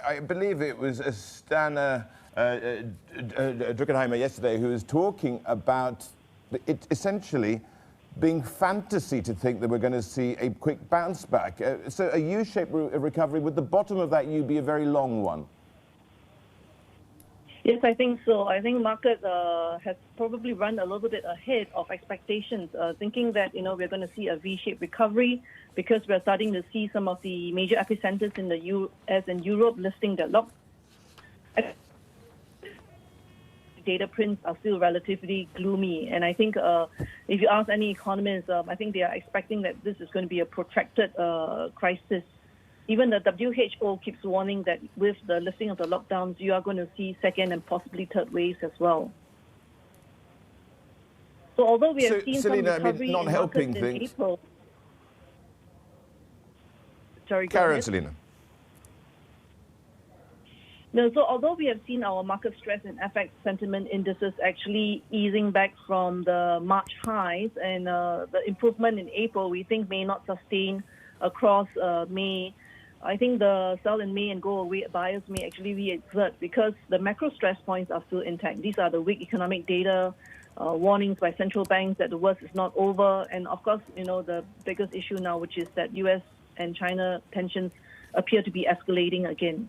I believe it was Stana Druckenheimer yesterday who was talking about it essentially being fantasy to think that we're going to see a quick bounce back. So a U-shaped recovery, would the bottom of that U be a very long one? Yes, I think so. I think market has probably run a little bit ahead of expectations, thinking that we're going to see a V-shaped recovery because we're starting to see some of the major epicenters in the US and Europe lifting their lock. Data prints are still relatively gloomy, and I think if you ask any economists, I think they are expecting that this is going to be a protracted crisis. Even the WHO keeps warning that with the lifting of the lockdowns, you are going to see second and possibly third waves as well. So although we have seen Selena, some recovery not in helping markets in things. April... Sorry, Carry on, Selena. No, so although we have seen our market stress and FX sentiment indices actually easing back from the March highs, and the improvement in April we think may not sustain across May. I think the sell in May and go away buyers may actually reexert because the macro stress points are still intact. These are the weak economic data, warnings by central banks that the worst is not over, and of course, the biggest issue now, which is that US and China tensions appear to be escalating again.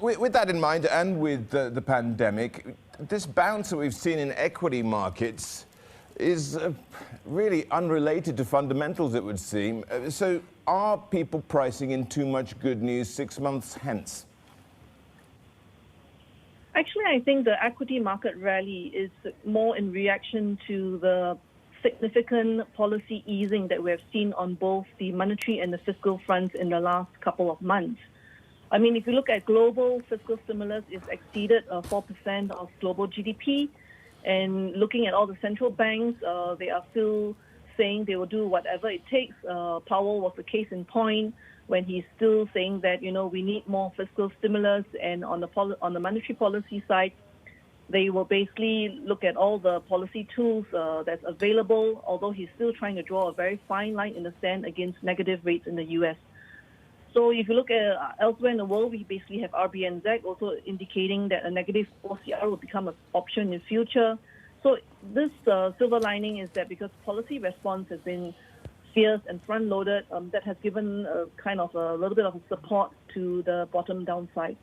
With that in mind, and with the pandemic, this bounce that we've seen in equity markets is really unrelated to fundamentals, it would seem. So are people pricing in too much good news 6 months hence? Actually, I think the equity market rally is more in reaction to the significant policy easing that we have seen on both the monetary and the fiscal fronts in the last couple of months. I mean, if you look at global fiscal stimulus, it's exceeded 4% of global GDP. And looking at all the central banks, they are still saying they will do whatever it takes. Powell was the case in point when he's still saying that, we need more fiscal stimulus. And on the monetary policy side, they will basically look at all the policy tools that's available, although he's still trying to draw a very fine line in the sand against negative rates in the U.S. So if you look at elsewhere in the world, we basically have RBNZ also indicating that a negative OCR will become an option in the future. So this silver lining is that because policy response has been fierce and front-loaded, that has given kind of a little bit of support to the bottom downside.